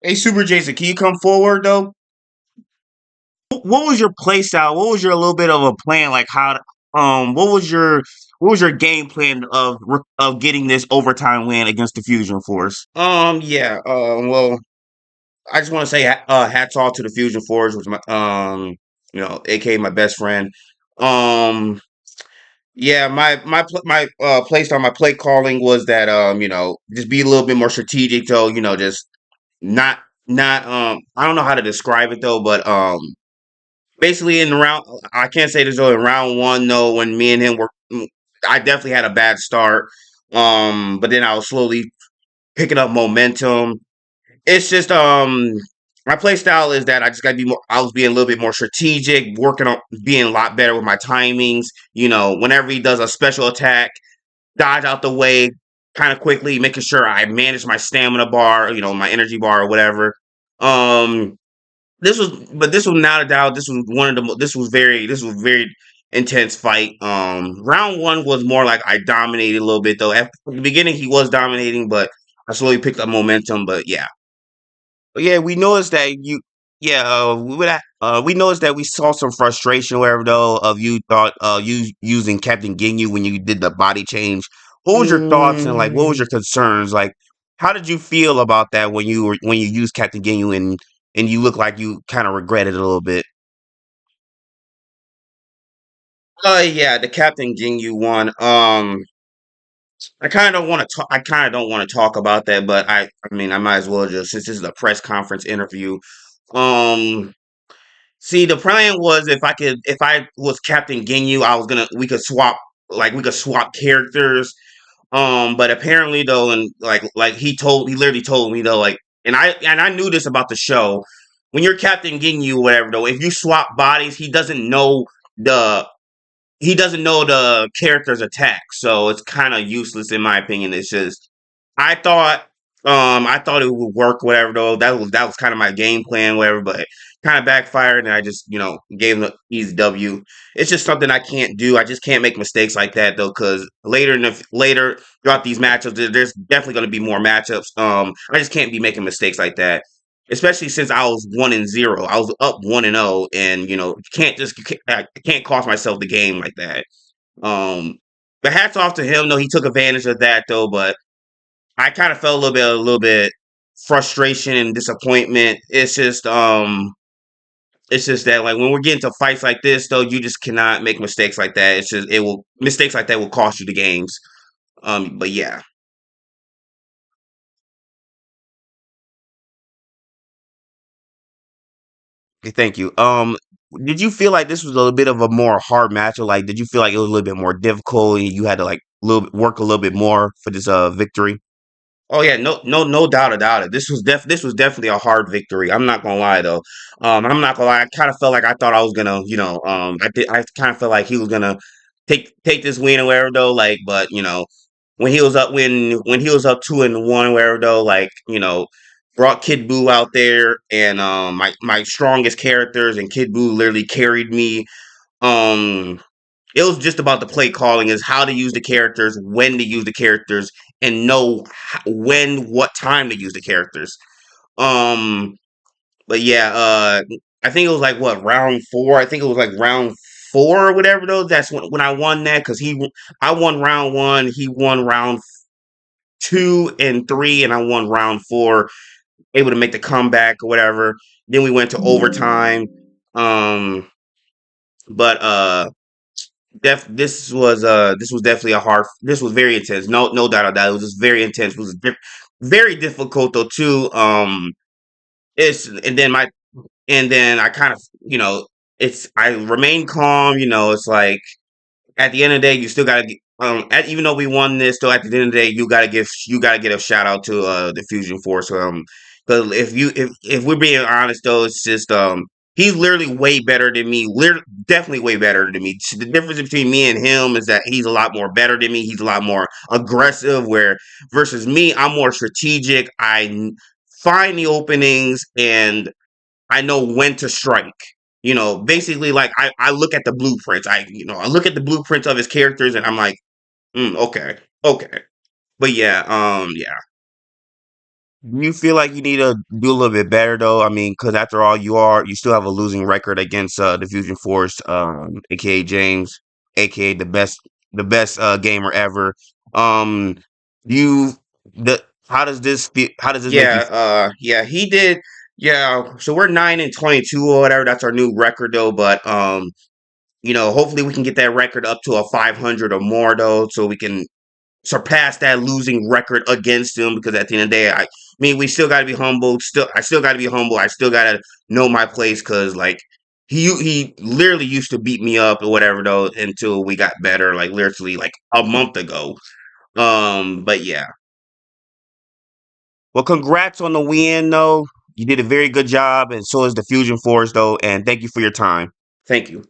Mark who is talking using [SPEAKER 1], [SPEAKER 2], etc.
[SPEAKER 1] Hey, Super Jason, can you come forward though? What was your play style? What was your little bit of a plan? Like how? What was your game plan of getting this overtime win against the Fusion Force? Yeah. Well, I just want to say hats off to the Fusion Force, which my aka my best friend. Um, yeah, my play style, my play calling was that just be a little bit more strategic though. Just not not I don't know how to describe it though, but basically in round I can't say this though in round one though when me and him were I definitely had a bad start. But then I was slowly picking up momentum. It's just my play style is that I just gotta be more I was being a little bit more strategic, working on being a lot better with my timings. Whenever he does a special attack, dodge out the way kind of quickly, making sure I manage my stamina bar, my energy bar or whatever. Um this was not a doubt. This was one of the. This was very intense fight. Round one was more like I dominated a little bit though. At the beginning, he was dominating, but I slowly picked up momentum. But yeah, we noticed that you. Yeah, we noticed that we saw some frustration, wherever though, of you thought you using Captain Ginyu when you did the body change. What was your thoughts and like what was
[SPEAKER 2] Mm,
[SPEAKER 1] your concerns? Like, how did you feel about that when you used Captain Ginyu and you look like you kind of regretted it a little bit? Yeah, the Captain Ginyu one. I kind of don't want to talk. I kind of don't want to talk about that, but I mean, I might as well just since this is a press conference interview. Um, See, the plan was if I was Captain Ginyu, we could swap, we could swap characters. But apparently though, and he literally told me though, and I knew this about the show. When you're Captain Ginyu, whatever though, if you swap bodies, the he doesn't know the character's attack, so it's kind of useless in my opinion. It's just I thought I thought it would work, whatever though. That was kind of my game plan, whatever, but kind of backfired, and I just gave him the easy W. It's just something I can't do. I just can't make mistakes like that though, because later throughout these matchups, there's definitely going to be more matchups. I just can't be making mistakes like that. Especially since I was 1-0, I was up 1-0, and I can't cost myself the game like that. Um, but hats off to him, though he took advantage of that though. But I kind of felt a little bit frustration and disappointment. It's just that like when we're getting to fights like this though, you just cannot make mistakes like that. It's just it will mistakes like that will cost you the games. But yeah. Okay, thank you. Did you feel like this was a little bit of a more hard match, or like did you feel like it was a little bit more difficult and you had to like work a little bit more for this victory? Oh yeah, no doubt about it. This was definitely a hard victory. I'm not gonna lie though. I'm not gonna lie. I kind of felt like I thought I was gonna, I kind of felt like he was gonna take this win or whatever though. Like, but when he was up 2-1 wherever though, brought Kid Buu out there and my strongest characters and Kid Buu literally carried me. Um, it was just about the play calling is how to use the characters, when to use the characters, and know what time to use the characters. Um, but yeah, I think it was like what round four. I think it was like round four or whatever. Though that's when I won that because I won round one, he won round two and three, and I won round four. Able to make the comeback or whatever. Then we went to overtime. Um, but this was definitely this was very intense. No doubt about that. It was just very intense. It was very difficult though too. It's and then I kind of it's I remain calm. It's like at the end of the day, you still gotta even though we won this, still at the end of the day, you gotta get a shout out to the Fusion Force. Because if we're being honest though, it's just he's literally way better than me. Definitely way better than me. The difference between me and him is that he's a lot more better than me. He's a lot more aggressive. Where versus me, I'm more strategic. Find the openings and I know when to strike. Basically, like I look at the blueprints. I look at the blueprints of his characters, and I'm like, okay, okay. But yeah, yeah. Do you feel like you need to do a little bit better though? I mean, because after all, you still have a losing record against the Fusion Force, aka James, aka the best gamer ever. Um, you the how does this feel? How does this make you? Yeah, he did. Yeah, so we're 9-22 or whatever. That's our new record though. But hopefully we can get that record up to a 500 or more though, so we can surpass that losing record against him. Because at the end of the day, I mean, we still got to be humble. I still got to be humble. I still got to know my place. Because like he literally used to beat me up or whatever though until we got better. Like literally like a month ago. But yeah. Well, congrats on the win though. You did a very good job, and so is the Fusion Force though. And thank you for your time. Thank you.